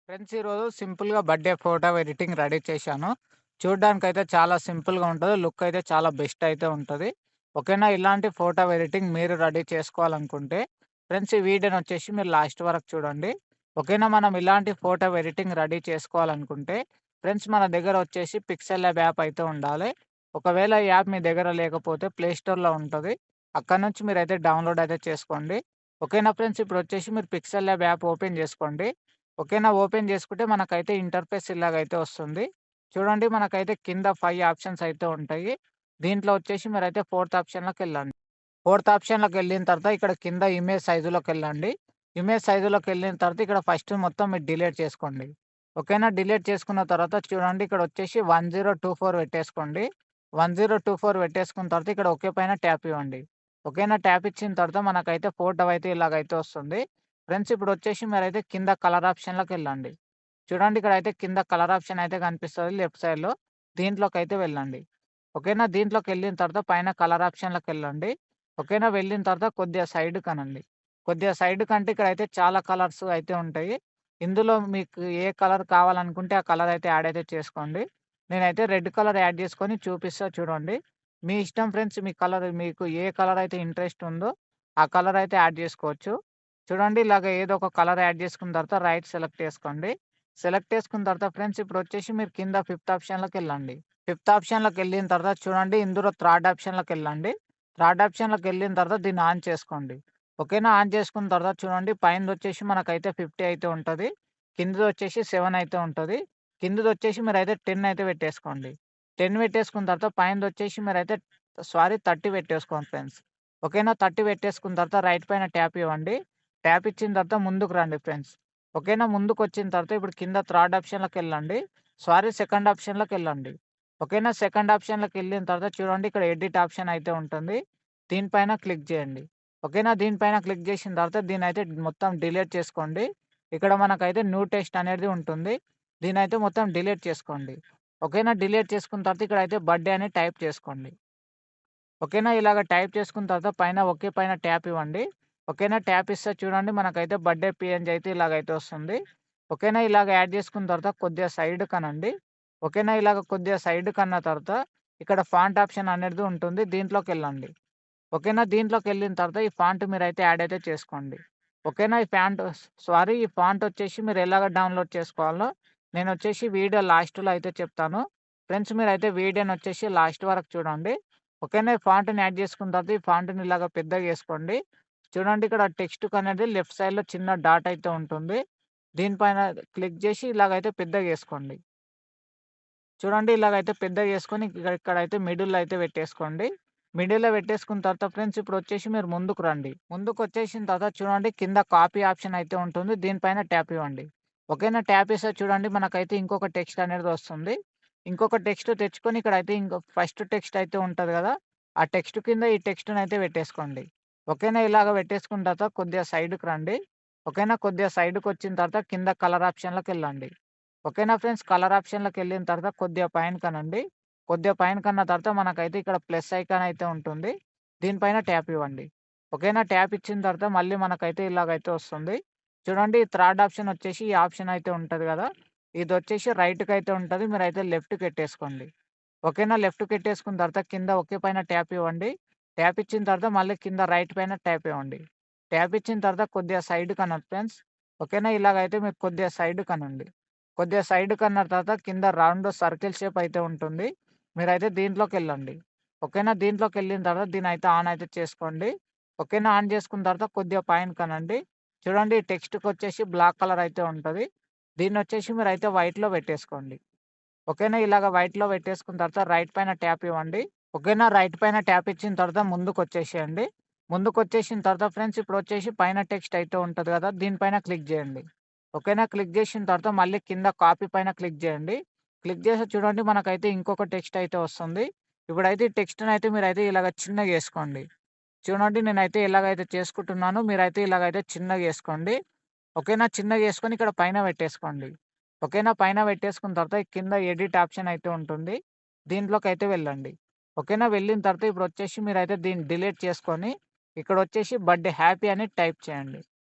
Friends ఈరోజు సింపుల్‌గా birthday photo editing ready చేశాను. చూడ్డానికైతే చాలా సింపుల్‌గా ఉంటది. లుక్ అయితే చాలా బెస్ట్ అయితే ఉంటది. ఓకేనా? ఇలాంటి ఫోటో ఎడిటింగ్ మీరు రెడీ చేసుకోవాలనుకుంటే ఫ్రెండ్స్ ఈ వీడియోనొచ్చేసి మీరు లాస్ట్ వరకు చూడండి. ఓకేనా? మనం ఇలాంటి ఫోటో ఎడిటింగ్ రెడీ చేసుకోవాలనుకుంటే ఫ్రెండ్స్ మన దగ్గర వచ్చేసి పిక్సెల్ ల్యాబ్ యాప్ అయితే ఉండాలి. ఒకవేళ ఈ యాప్ మీ దగ్గర లేకపోతే ప్లే స్టోర్‌లో ఉంటది. అక్కడి నుంచి మీరైతే డౌన్‌లోడ్ అయితే చేసుకోండి. ఓకేనా ఫ్రెండ్స్? ఇప్పుడొచ్చేసి మీరు పిక్సెల్ ల్యాబ్ యాప్ ఓపెన్ చేసుకోండి. ఓకేనా. ఓపెన్ చేసుకుంటే మనకైతే ఇంటర్ఫేస్ ఇలాగైతే వస్తుంది. చూడండి మనకైతే కింద 5 ఆప్షన్స్ అయితే ఉంటాయి. దీంట్లో వచ్చేసి మీరైతే ఫోర్త్ ఆప్షన్‌లోకెళ్ళండి. ఫోర్త్ ఆప్షన్‌లోకెళ్ళిన తర్వాత ఇక్కడ కింద ఇమేజ్ సైజులోకెళ్ళండి. ఇమేజ్ సైజులోకెళ్ళిన తర్వాత ఇక్కడ ఫస్ట్ మొత్తం మీరు డిలీట్ చేసుకోండి. ఓకేనా. డిలీట్ చేసుకున్న తర్వాత చూడండి ఇక్కడ వచ్చేసి 1024 పెట్టేసుకోండి. 1024 పెట్టేసుకున్న తర్వాత ఇక్కడ ఓకే పైన ట్యాప్ ఇవ్వండి. ఓకేనా. ట్యాప్ ఇచ్చిన తర్వాత మనకైతే ఫోటో అయితే ఇలాగైతే వస్తుంది. ఫ్రెండ్స్ ఇప్పుడొచ్చేసి మీరైతే కింద కలర్ ఆప్షన్‌లోకెళ్ళండి. చూడండి ఇక్కడైతే కింద కలర్ ఆప్షన్ అయితే కనిపిస్తది లెఫ్ట్ సైడ్‌లో. దీంట్లోకైతే వెళ్ళండి. ఓకేనా. దీంట్లోకెళ్ళిన తర్వాత పైన కలర్ ఆప్షన్‌లోకెళ్ళండి. ఓకేనా. వెళ్ళిన తర్వాత కొద్దిగా సైడ్‌కనండి. కొద్దిగా సైడ్‌కంటే ఇక్కడైతే చాలా కలర్స్ అయితే ఉంటాయి. ఇందులో మీకు ఏ కలర్ కావాలనుకుంటే ఆ కలర్ అయితే యాడ్ అయితే చేసుకోండి. నేనైతే రెడ్ కలర్ యాడ్ చేసుకొని చూపిస్తా చూడండి. మీ ఇష్టం ఫ్రెండ్స్ మీ కలర్ మీకు ఏ కలర్ అయితే ఇంట్రెస్ట్ ఉందో ఆ కలర్ అయితే యాడ్ చేసుకోవచ్చు. చూడండి ఇలాగ ఏదో ఒక కలర్ యాడ్ చేసుకున్న తర్వాత రైట్ సెలెక్ట్ చేసుకోండి. సెలెక్ట్ చేసుకున్న తర్వాత ఫ్రెండ్స్ ఇప్పుడొచ్చేసి మీరు కింద ఫిఫ్త్ ఆప్షన్‌లోకెళ్ళండి. ఫిఫ్త్ ఆప్షన్‌లోకెళ్ళిన తర్వాత చూడండి ఇందులో థర్డ్ ఆప్షన్‌లోకెళ్ళండి. థర్డ్ ఆప్షన్‌లోకెళ్ళిన తర్వాత దీన్ని ఆన్ చేసుకోండి. ఓకేనా. ఆన్ చేసుకున్న తర్వాత చూడండి పైనదొచ్చేసి మనకైతే 50 అయితే ఉంటది. కిందదొచ్చేసి 7 అయితే ఉంటది. కిందదొచ్చేసి మీరైతే 10 అయితే పెట్టేసుకోండి. 10 పెట్టేసుకున్న తర్వాత పైనదొచ్చేసి మీరైతే 30 పెట్టేసుకోండి ఫ్రెండ్స్. ఓకేనా. 30 పెట్టేసుకున్న తర్వాత రైట్ పైన ట్యాప్ ఇవ్వండి. ట్యాప్ ఇచ్చిన తర్వాత ముందుకు రండి ఫ్రెండ్స్. ఓకేనా. ముందుకొచ్చిన తర్వాత ఇప్పుడు కింద థర్డ్ ఆప్షన్‌లోకెళ్ళండి. సెకండ్ ఆప్షన్‌లోకెళ్ళండి. ఓకేనా. సెకండ్ ఆప్షన్‌లోకెళ్ళిన తర్వాత చూడండి ఇక్కడ ఎడిట్ ఆప్షన్ అయితే ఉంటుంది. దీనిపైన క్లిక్ చేయండి. ఓకేనా. దీనిపైన క్లిక్ చేసిన తర్వాత దీన్నయితే మొత్తం డిలీట్ చేసుకోండి. ఇక్కడ మనకైతే న్యూ టెక్స్ట్ అనేది ఉంటుంది. దీన్నయితే మొత్తం డిలీట్ చేసుకోండి. ఓకేనా. డిలీట్ చేసుకున్న తర్వాత ఇక్కడైతే బర్త్‌డే అని టైప్ చేసుకోండి. ఓకేనా. ఇలాగ టైప్ చేసుకున్న తర్వాత పైన ఓకే పైన ట్యాప్ ఇవ్వండి. ఓకేనా. ట్యాప్ ఇస్తే చూడండి మనకైతే బర్త్‌డే పీఎన్‌జీ అయితే ఇలాగైతే వస్తుంది. ఓకేనా. ఇలాగ యాడ్ చేసుకున్న తర్వాత కొద్దిగా సైడ్‌కనండి. ఓకేనా. ఇలాగ కొద్దిగా సైడ్‌కన్న తర్వాత ఇక్కడ ఫాంట్ ఆప్షన్ అనేది ఉంటుంది. దీంట్లోకెళ్ళండి. ఓకేనా. దీంట్లోకెళ్ళిన తర్వాత ఈ ఫాంట్ మీరైతే యాడ్ అయితే చేసుకోండి. ఓకేనా. ఈ ఫాంట్ వచ్చేసి మీరు ఎలాగ డౌన్‌లోడ్ చేసుకోవాలో నేనొచ్చేసి వీడియో లాస్ట్‌లో అయితే చెప్తాను. ఫ్రెండ్స్ మీరైతే వీడియోనొచ్చేసి లాస్ట్ వరకు చూడండి. ఓకేనా. ఈ ఫాంట్‌ని యాడ్ చేసుకున్న తర్వాత ఈ ఫాంట్‌ని ఇలాగ పెద్దగా చేసుకోండి. చూడండి ఇక్కడ టెక్స్ట్‌కనేది లెఫ్ట్ సైడ్‌లో చిన్న డాట్ అయితే ఉంటుంది. దీనిపైన క్లిక్ చేసి ఇలాగైతే పెద్దగా చేసుకోండి. చూడండి ఇలాగైతే పెద్దగా చేసుకొని ఇక్కడైతే మిడిల్‌లో అయితే పెట్టేసుకోండి. మిడిల్‌లో పెట్టేసుకున్న తర్వాత ఫ్రెండ్స్ ఇప్పుడొచ్చేసి మీరు ముందుకు రండి. ముందుకొచ్చేసిన తర్వాత చూడండి కింద కాపీ ఆప్షన్ అయితే ఉంటుంది. దీనిపైన ట్యాప్ ఇవ్వండి. ఓకేనా. ట్యాప్ ఇస్తే చూడండి మనకైతే ఇంకొక టెక్స్ట్ అనేది వస్తుంది. ఇంకొక టెక్స్ట్ తెచ్చుకొని ఇక్కడైతే ఫస్ట్ టెక్స్ట్ అయితే ఉంటది గదా! ఆ టెక్స్ట్ కింద ఈ టెక్స్ట్‌నైతే పెట్టేసుకోండి. ఓకేనా. ఇలాగ పెట్టేసుకున్న తర్వాత కొద్దిగా సైడ్‌కి రండి. ఓకేనా. కొద్దిగా సైడ్‌కొచ్చిన తర్వాత కింద కలర్ ఆప్షన్‌లోకెళ్ళండి. ఓకేనా ఫ్రెండ్స్. కలర్ ఆప్షన్‌లోకెళ్ళిన తర్వాత కొద్దిగా పైనకనండి. కొద్దిగా పైనకన్న తర్వాత మనకైతే ఇక్కడ ప్లస్ ఐకాన్ అయితే ఉంటుంది. దీనిపైన ట్యాప్ ఇవ్వండి. ఓకేనా. ట్యాప్ ఇచ్చిన తర్వాత మళ్ళీ మనకైతే ఇలాగైతే వస్తుంది. చూడండి థర్డ్ ఆప్షన్ వచ్చేసి ఈ ఆప్షన్ అయితే ఉంటది గదా! ఇదొచ్చేసి రైట్‌కైతే ఉంటది. మీరైతే లెఫ్ట్‌కెట్టేసుకోండి. ఓకేనా. లెఫ్ట్‌కెట్టేసుకున్న తర్వాత కింద ఓకే పైన ట్యాప్ ఇవ్వండి. ట్యాప్ ఇచ్చిన తర్వాత మళ్ళీ కింద రైట్ పైన ట్యాప్ ఇవ్వండి. ట్యాప్ ఇచ్చిన తర్వాత కొద్దిగా సైడ్‌కనండి ఫ్రెండ్స్. ఓకేనా. ఇలాగైతే మీరు కొద్దిగా సైడ్‌కనండి. కొద్దిగా సైడ్‌కన్న తర్వాత కింద రౌండ్ సర్కిల్ షేప్ అయితే ఉంటుంది. మీరైతే దీంట్లోకెళ్ళండి. ఓకేనా. దీంట్లోకెళ్ళిన తర్వాత దీన్నయితే ఆన్ అయితే చేసుకోండి. ఓకేనా. ఆన్ చేసుకున్న తర్వాత కొద్దిగా పైనకనండి. చూడండి టెక్స్ట్‌కొచ్చేసి బ్లాక్ కలర్ అయితే ఉంటది. దీన్నొచ్చేసి మీరైతే వైట్‌లో పెట్టేసుకోండి. ఓకేనా. ఇలాగ వైట్‌లో పెట్టేసుకున్న తర్వాత రైట్ పైన ట్యాప్ ఇవ్వండి. ఓకేనా. రైట్ పైన ట్యాప్ ఇచ్చిన తర్వాత ముందుకొచ్చేసేయండి. ముందుకొచ్చేసిన తర్వాత ఫ్రెండ్స్ ఇప్పుడొచ్చేసి పైన టెక్స్ట్ అయితే ఉంటది గదా! దీనిపైన క్లిక్ జేయండి. ఓకేనా. క్లిక్ జేసిన తర్వాత మళ్ళీ కింద కాపీ పైన క్లిక్ జేయండి. క్లిక్ చేసి చూడండి మనకైతే ఇంకొక టెక్స్ట్ అయితే వస్తుంది. ఇప్పుడైతే ఈ టెక్స్ట్‌నైతే మీరైతే ఇలాగ చిన్నగా చేసుకోండి. చూడండి నేనైతే ఎలాగైతే చేసుకుంటున్నానో మీరైతే ఇలాగైతే చిన్నగా చేసుకోండి. ఓకేనా. చిన్నగా చేసుకొని ఇక్కడ పైన పెట్టేసుకోండి. ఓకేనా. పైన పెట్టేసుకున్న తర్వాత కింద ఎడిట్ ఆప్షన్ అయితే ఉంటుంది. దీంట్లోకైతే వెళ్ళండి. ఓకేనా. వెళ్ళిన తర్వాత ఇప్పుడొచ్చేసి మీరైతే దీన్ని డిలీట్ చేసుకొని ఇక్కడొచ్చేసి బర్త్‌డే హ్యాపీ అని టైప్ చేయండి.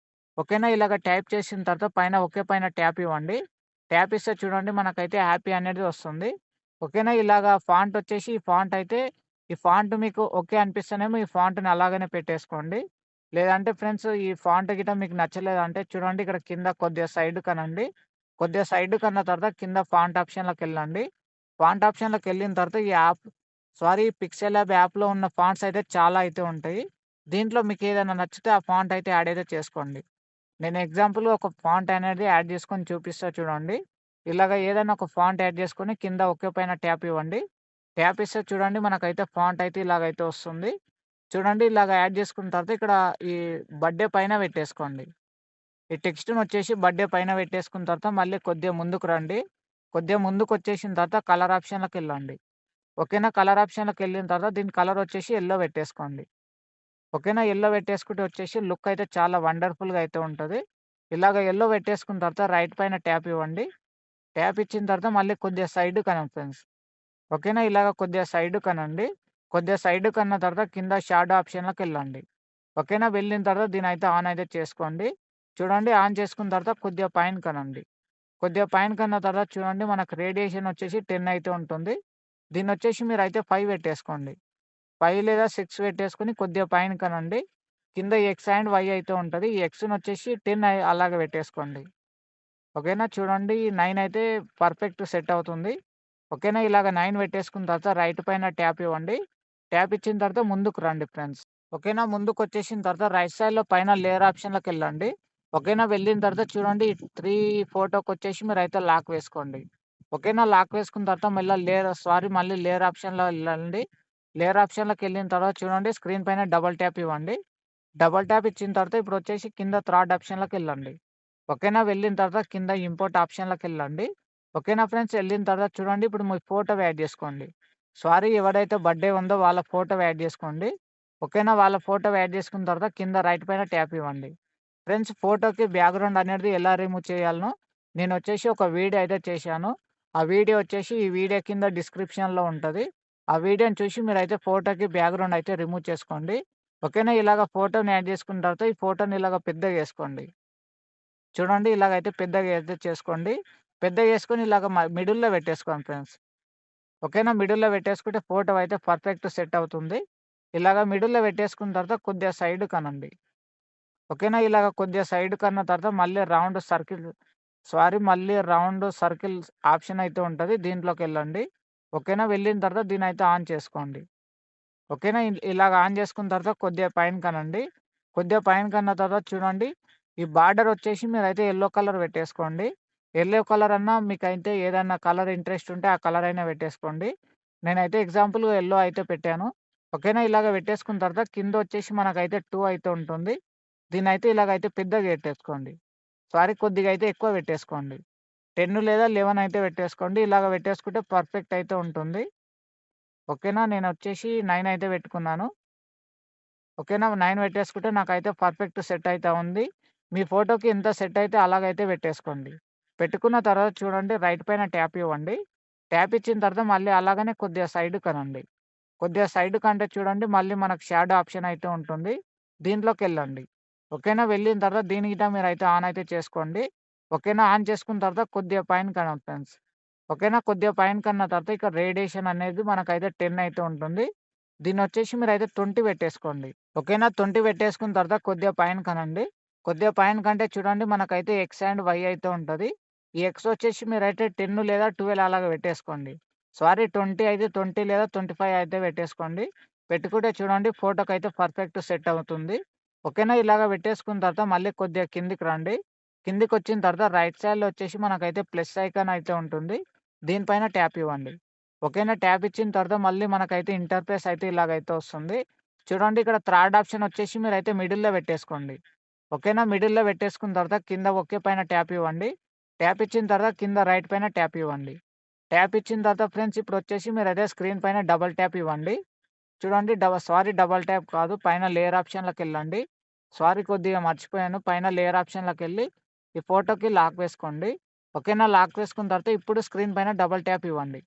ఓకేనా? ఇలాగ టైప్ చేసిన తర్వాత పైన ఓకే పైన ట్యాప్ ఇవ్వండి. ట్యాప్ ఇస్తే చూడండి మనకైతే హ్యాపీ అనేది వస్తుంది. ఓకేనా? ఇలాగా ఫాంట్ వచ్చేసి ఈ ఫాంట్ మీకు ఓకే అనిపిస్తేనేమో ఈ ఫాంట్‌ని అలాగనే పెట్టేసుకోండి. లేదంటే ఫ్రెండ్స్ ఈ ఫాంట్ గిట్ట మీకు నచ్చలేదంటే చూడండి ఇక్కడ కింద కొద్దిగా సైడ్ కనండి. కొద్దిగా సైడ్ కన్న తర్వాత కింద ఫాంట్ ఆప్షన్‌లోకెళ్ళండి. ఫాంట్ ఆప్షన్‌లోకెళ్ళిన తర్వాత పిక్సెల్ ల్యాబ్ యాప్‌లో ఉన్న ఫాంట్స్ అయితే చాలా అయితే ఉంటాయి. దీంట్లో మీకేదైనా నచ్చితే ఆ ఫాంట్ అయితే యాడ్ అయితే చేసుకోండి. నేను ఎగ్జాంపుల్‌గా ఒక ఫాంట్ అనేది యాడ్ చేసుకొని చూపిస్తా చూడండి. ఇలాగ ఏదైనా ఒక ఫాంట్ యాడ్ చేసుకొని కింద ఓకే పైన ట్యాప్ ఇవ్వండి. ట్యాప్ ఇస్తే చూడండి మనకైతే ఫాంట్ అయితే ఇలాగైతే వస్తుంది. చూడండి ఇలాగ యాడ్ చేసుకున్న తర్వాత ఇక్కడ ఈ బర్త్‌డే పైన పెట్టేసుకోండి. ఈ టెక్స్ట్‌నొచ్చేసి బర్త్‌డే పైన పెట్టేసుకున్న తర్వాత మళ్ళీ కొద్దిగా ముందుకు రండి. కొద్దిగా ముందుకొచ్చేసిన తర్వాత కలర్ ఆప్షన్‌లోకెళ్ళండి. ఓకేనా? కలర్ ఆప్షన్‌లోకెళ్ళిన తర్వాత దీని కలర్ వచ్చేసి యెల్లో పెట్టేసుకోండి. ఓకేనా? యెల్లో పెట్టేసుకుంటే వచ్చేసి లుక్ అయితే చాలా వండర్‌ఫుల్‌గా అయితే ఉంటది. ఇలాగ యెల్లో పెట్టేసుకున్న తర్వాత రైట్ పైన ట్యాప్ ఇవ్వండి. ట్యాప్ ఇచ్చిన తర్వాత మళ్ళీ కొద్దిగా సైడ్‌కి అనండి ఫ్రెండ్స్. ఓకేనా? ఇలాగ కొద్దిగా సైడ్‌కి అనండి. కొద్దిగా సైడ్‌కి అన్న తర్వాత కింద షాడో ఆప్షన్‌లోకెళ్ళండి. ఓకేనా? వెళ్ళిన తర్వాత దీనైతే ఆన్ అయితే చేసుకోండి. చూడండి ఆన్ చేసుకున్న తర్వాత కొద్దిగా పైనకనండి. కొద్దిగా పైనకన్న తర్వాత చూడండి మనకు రేడియేషన్ వచ్చేసి 10 అయితే ఉంటుంది. దీన్నొచ్చేసి మీరైతే 5 పెట్టేసుకోండి. 5 లేదా 6 పెట్టేసుకొని కొద్దిగా పైనకనండి. కింద ఎక్స్ అండ్ వై అయితే ఉంటది. ఈ ఎక్స్‌నొచ్చేసి 10 అలాగ పెట్టేసుకోండి. ఓకేనా? చూడండి 9 అయితే పర్ఫెక్ట్ సెట్ అవుతుంది. ఓకేనా? ఇలాగ 9 పెట్టేసుకున్న తర్వాత రైట్ పైన ట్యాప్ ఇవ్వండి. ట్యాప్ ఇచ్చిన తర్వాత ముందుకు రండి ఫ్రెండ్స్. ఓకేనా? ముందుకొచ్చేసిన తర్వాత రైట్ సైడ్‌లో పైన లేయర్ ఆప్షన్‌లోకెళ్ళండి. ఓకేనా? వెళ్ళిన తర్వాత చూడండి 3 ఫోటోకొచ్చేసి మీరైతే లాక్ వేసుకోండి. ఓకేనా? లాక్ వేసుకున్న తర్వాత మళ్ళీ లేయర్ ఆప్షన్‌లో ఎళ్ళండి. లేయర్ ఆప్షన్‌లోకెళ్ళిన తర్వాత చూడండి స్క్రీన్ పైన డబుల్ ట్యాప్ ఇవ్వండి. డబుల్ ట్యాప్ ఇచ్చిన తర్వాత ఇప్పుడొచ్చేసి కింద థర్డ్ ఆప్షన్‌లోకెళ్ళండి. ఓకేనా? వెళ్ళిన తర్వాత కింద ఇంపోర్ట్ ఆప్షన్‌లోకెళ్ళండి. ఓకేనా ఫ్రెండ్స్? ఎళ్ళిన తర్వాత చూడండి ఇప్పుడు మీ ఫోటో యాడ్ జేసుకోండి. ఎవరైతే బర్త్‌డే ఉందో వాళ్ళ ఫోటో యాడ్ జేసుకోండి. ఓకేనా? వాళ్ళ ఫోటో యాడ్ జేసుకున్న తర్వాత కింద రైట్ పైన ట్యాప్ ఇవ్వండి. ఫ్రెండ్స్ ఫోటోకి బ్యాక్‌గ్రౌండ్ అనేది ఎలా రిమూవ్ చేయాలనో నేనొచ్చేసి ఒక వీడియో అయితే చేశాను. ఆ వీడియో వచ్చేసి ఈ వీడియో కింద డిస్క్రిప్షన్‌లో ఉంటది. ఆ వీడియోని చూసి మీరైతే ఫోటోకి బ్యాక్‌గ్రౌండ్ అయితే రిమూవ్ చేసుకోండి. ఓకేనా? ఇలాగ ఫోటోని యాడ్ చేసుకున్న తర్వాత ఈ ఫోటోని ఇలాగ పెద్దగా చేసుకోండి. చూడండి ఇలాగైతే పెద్దగా అయితే చేసుకోండి. పెద్దగా చేసుకొని ఇలాగ మిడిల్‌లో పెట్టేసుకోండి ఫ్రెండ్స్. ఓకేనా? మిడిల్‌లో పెట్టేసుకుంటే ఫోటో అయితే పర్ఫెక్ట్ సెట్ అవుతుంది. ఇలాగ మిడిల్‌లో పెట్టేసుకున్న తర్వాత కొద్దిగా సైడ్‌కనండి. ఓకేనా? ఇలాగ కొద్దిగా సైడ్‌కన్న తర్వాత మళ్ళీ రౌండ్ సర్కిల్ ఆప్షన్ అయితే ఉంటది. దీంట్లోకెళ్ళండి. ఓకేనా? వెళ్ళిన తర్వాత దీన్నైతే ఆన్ చేసుకోండి. ఓకేనా? ఇలాగ ఆన్ చేసుకున్న తర్వాత కొద్దిగా పైనకనండి. కొద్దిగా పైనకన్న తర్వాత చూడండి, ఈ బార్డర్ వచ్చేసి మీరైతే యెల్లో కలర్ పెట్టేసుకోండి. యెల్లో కలర్ అన్నా మీకైతే ఏదన్నా కలర్ ఇంట్రెస్ట్ ఉంటే ఆ కలర్ అయినా పెట్టేసుకోండి. నేనైతే ఎగ్జాంపుల్‌గా యెల్లో అయితే పెట్టాను. ఓకేనా? ఇలాగ పెట్టేసుకున్న తర్వాత కిందొచ్చేసి మనకైతే 2 అయితే ఉంటుంది. దీన్నైతే ఇలాగైతే పెద్దగా పెట్టేసుకోండి. కొద్దిగా అయితే ఎక్కువ పెట్టేసుకోండి. 10 లేదా 11 అయితే పెట్టేసుకోండి. ఇలాగ పెట్టేసుకుంటే పర్ఫెక్ట్ అయితే ఉంటుంది. ఓకేనా? నేనొచ్చేసి 9 అయితే పెట్టుకున్నాను. ఓకేనా? 9 పెట్టేసుకుంటే నాకైతే పర్ఫెక్ట్ సెట్ అయితా ఉంది. మీ ఫోటోకి ఎంత సెట్ అయితే అలాగైతే పెట్టేసుకోండి. పెట్టుకున్న తర్వాత చూడండి రైట్ పైన ట్యాప్ ఇవ్వండి. ట్యాప్ ఇచ్చిన తర్వాత మళ్ళీ అలాగనే కొద్దిగా సైడ్‌కనండి. కొద్దిగా సైడ్‌కంటే చూడండి మళ్ళీ మనకు షాడో ఆప్షన్ అయితే ఉంటుంది. దీంట్లోకెళ్ళండి. ఓకేనా? వెళ్ళిన తర్వాత దీని గిట మీరైతే ఆన్ అయితే చేసుకోండి. ఓకేనా? ఆన్ చేసుకున్న తర్వాత కొద్దిగా పైనకనండి ఫ్రెండ్స్. ఓకేనా? కొద్దిగా పైనకన్న తర్వాత ఇక్కడ రేడియేషన్ అనేది మనకైతే 10 అయితే ఉంటుంది. దీన్నొచ్చేసి మీరైతే 20 పెట్టేసుకోండి. ఓకేనా? 20 పెట్టేసుకున్న తర్వాత కొద్దిగా పైన కనండి. కొద్దిగా పైన కంటే చూడండి మనకైతే ఎక్స్ అండ్ వై అయితే ఉంటది. ఈ ఎక్స్ వచ్చేసి మీరైతే 10 లేదా 12 అలాగా పెట్టేసుకోండి. 20 అయితే 20 లేదా 25 అయితే పెట్టేసుకోండి. పెట్టుకుంటే చూడండి ఫోటోకైతే పర్ఫెక్ట్ సెట్ అవుతుంది. ఓకేనా? ఇలాగ పెట్టేసుకున్న తర్వాత మళ్ళీ కొద్దిగా కిందికి రండి. కిందికొచ్చిన తర్వాత రైట్ సైడ్‌లో వచ్చేసి మనకైతే ప్లస్ ఐకాన్ అయితే ఉంటుంది. దీనిపైన ట్యాప్ ఇవ్వండి. ఓకేనా? ట్యాప్ ఇచ్చిన తర్వాత మళ్ళీ మనకైతే ఇంటర్ఫేస్ అయితే ఇలాగైతే వస్తుంది. చూడండి ఇక్కడ థర్డ్ ఆప్షన్ వచ్చేసి మీరైతే మిడిల్‌లో పెట్టేసుకోండి. ఓకేనా? మిడిల్‌లో పెట్టేసుకున్న తర్వాత కింద ఓకే పైన ట్యాప్ ఇవ్వండి. ట్యాప్ ఇచ్చిన తర్వాత కింద రైట్ పైన ట్యాప్ ఇవ్వండి. ట్యాప్ ఇచ్చిన తర్వాత ఫ్రెండ్స్ ఇప్పుడొచ్చేసి మీరైతే స్క్రీన్ పైన డబుల్ ట్యాప్ ఇవ్వండి. చూడండి డబుల్ ట్యాప్ కాదు పైన లేయర్ ఆప్షన్‌లోకెళ్ళండి. కొద్దిగా మర్చిపోయాను. పైన లేయర్ ఆప్షన్‌లోకెళ్ళి ఈ ఫోటోకి లాక్ వేసుకోండి. ఓకేనా? లాక్ వేసుకున్న తర్వాత ఇప్పుడు స్క్రీన్ పైన డబుల్ ట్యాప్ ఇవ్వండి.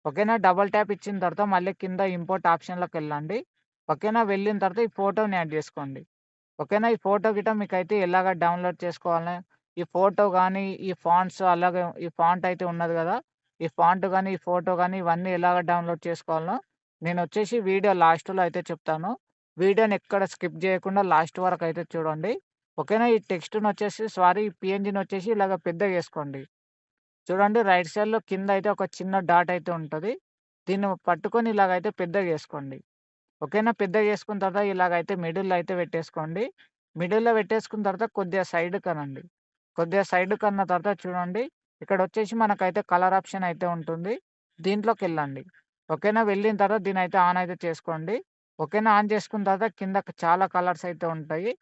ఓకేనా? డబుల్ ట్యాప్ ఇచ్చిన తర్వాత మళ్ళీ కింద ఇంపోర్ట్ ఆప్షన్‌లోకెళ్ళండి. ఓకేనా? వెళ్ళిన తర్వాత ఈ ఫోటోని యాడ్ జేసుకోండి. ఓకేనా. ఈ ఫోటో గిట్ట మీకైతే ఎలాగ డౌన్‌లోడ్ చేసుకోవాలనే ఈ ఫోటో గానీ, ఈ ఫాంట్స్ అలాగే ఈ ఫాంట్ అయితే ఉన్నది గదా! ఈ ఫాంట్ గానీ, ఈ ఫోటో గానీ ఇవన్నీ ఎలాగ డౌన్‌లోడ్ చేసుకోవాలనో నేనొచ్చేసి వీడియో లాస్ట్‌లో అయితే చెప్తాను. వీడియోని ఎక్కడ స్కిప్ జేయకుండా లాస్ట్ వరకయితే చూడండి. ఓకేనా. ఈ టెక్స్ట్‌నొచ్చేసి ఈ పీఎన్‌జీనొచ్చేసి ఇలాగ పెద్దగేసుకోండి. చూడండి రైట్ సైడ్‌లో కింద అయితే ఒక చిన్న డాట్ అయితే ఉంటది. దీన్ని పట్టుకొని ఇలాగైతే పెద్దగేసుకోండి. ఓకేనా. పెద్దగా చేసుకున్న తర్వాత ఇలాగైతే మిడిల్‌లో అయితే పెట్టేసుకోండి. మిడిల్‌లో పెట్టేసుకున్న తర్వాత కొద్దిగా సైడ్‌కనండి. కొద్దిగా సైడ్‌కన్న తర్వాత చూడండి, ఇక్కడొచ్చేసి మనకైతే కలర్ ఆప్షన్ అయితే ఉంటుంది. దీంట్లోకెళ్ళండి. ఓకేనా. వెళ్ళిన తర్వాత దీన్నయితే ఆన్ అయితే చేసుకోండి. ఓకేనా. ఆన్ చేసుకున్న తర్వాత కిందకి చాలా కలర్స్ అయితే ఉంటాయి.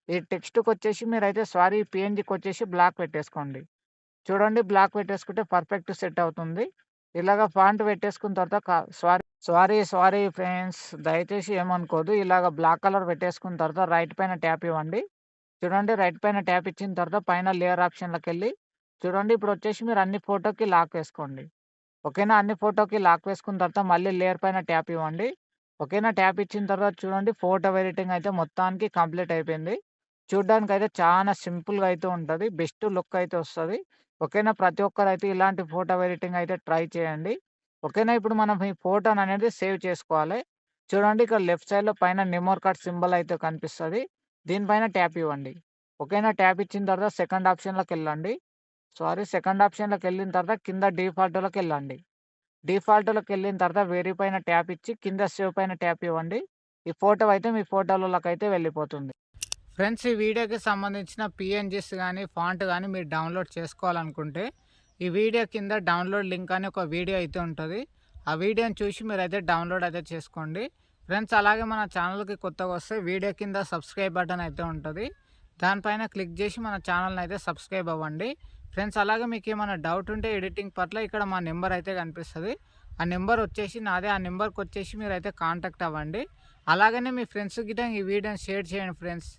ఈ టెక్స్ట్‌కొచ్చేసి మీరైతే పీఎన్‌జీకొచ్చేసి బ్లాక్ పెట్టేసుకోండి. చూడండి బ్లాక్ పెట్టేసుకుంటే పర్ఫెక్ట్ సెట్ అవుతుంది. ఇలాగ ఫాంట్ పెట్టేసుకున్న తర్వాత సారీ ఫ్రెండ్స్. దయచేసి ఏమనుకోద్దు. ఇలాగ బ్లాక్ కలర్ పెట్టేసుకున్న తర్వాత రైట్ పైన ట్యాప్ ఇవ్వండి. చూడండి రైట్ పైన ట్యాప్ ఇచ్చిన తర్వాత పైన లేయర్ ఆప్షన్‌లోకెళ్ళి చూడండి ఇప్పుడొచ్చేసి మీరు అన్ని ఫోటోకి లాక్ వేసుకోండి. ఓకేనా. అన్ని ఫోటోకి లాక్ వేసుకున్న తర్వాత మళ్ళీ లేయర్ పైన ట్యాప్ ఇవ్వండి. ఓకేనా. ట్యాప్ ఇచ్చిన తర్వాత చూడండి ఫోటో ఎడిటింగ్ అయితే మొత్తానికి కంప్లీట్ అయిపోయింది. చూడ్డానికైతే చానా సింపుల్‌గా అయితే ఉంటది. బెస్ట్ లుక్ అయితే వస్తది. ఓకేనా. ప్రతి ఒక్కరైతే ఇలాంటి ఫోటో ఎడిటింగ్ అయితే ట్రై చేయండి. ఓకేనా. ఇప్పుడు మనం ఈ ఫోటోననేది సేవ్ చేసుకోవాలి. చూడండి ఇక్కడ లెఫ్ట్ సైడ్‌లో పైన మెమరీ కార్డ్ సింబల్ అయితే కనిపిస్తది. దీనిపైన ట్యాప్ ఇవ్వండి. ఓకేనా. ట్యాప్ ఇచ్చిన తర్వాత సెకండ్ ఆప్షన్‌లోకెళ్ళండి. సెకండ్ ఆప్షన్‌లోకెళ్ళిన తర్వాత కింద డిఫాల్ట్‌లోకెళ్ళండి. డిఫాల్ట్‌లోకెళ్ళిన తర్వాత వెరీ పైన ట్యాప్ ఇచ్చి కింద సేవ్ పైన ట్యాప్ ఇవ్వండి. ఈ ఫోటో అయితే మీ ఫోటోలలోకైతే వెళ్ళిపోతుంది. ఫ్రెండ్స్ ఈ వీడియోకి సంబంధించిన పీఎన్‌జీస్ గానీ, ఫాంట్ గానీ మీరు డౌన్‌లోడ్ చేసుకోవాలనుకుంటే, ఈ వీడియో కింద డౌన్‌లోడ్ లింక్ అని ఒక వీడియో అయితే ఉంటది. ఆ వీడియోని చూసి మీరైతే డౌన్‌లోడ్ అయితే చేసుకోండి. ఫ్రెండ్స్ అలాగే మన ఛానల్‌కి కొత్తగా వస్తే వీడియో కింద సబ్స్క్రైబ్ బటన్ అయితే ఉంటది. దానిపైన క్లిక్ చేసి మన ఛానల్‌ని అయితే సబ్స్క్రైబ్ అవ్వండి. ఫ్రెండ్స్ అలాగే మీకేమైనా డౌట్ ఉంటే ఎడిటింగ్ పట్ల ఇక్కడ మా నెంబర్ అయితే కనిపిస్తది. ఆ నెంబర్ వచ్చేసి నాదే. ఆ నెంబర్‌కొచ్చేసి మీరైతే కాంటాక్ట్ అవ్వండి. అలాగనే మీ ఫ్రెండ్స్ గిట్ట ఈ వీడియోని షేర్ చేయండి ఫ్రెండ్స్.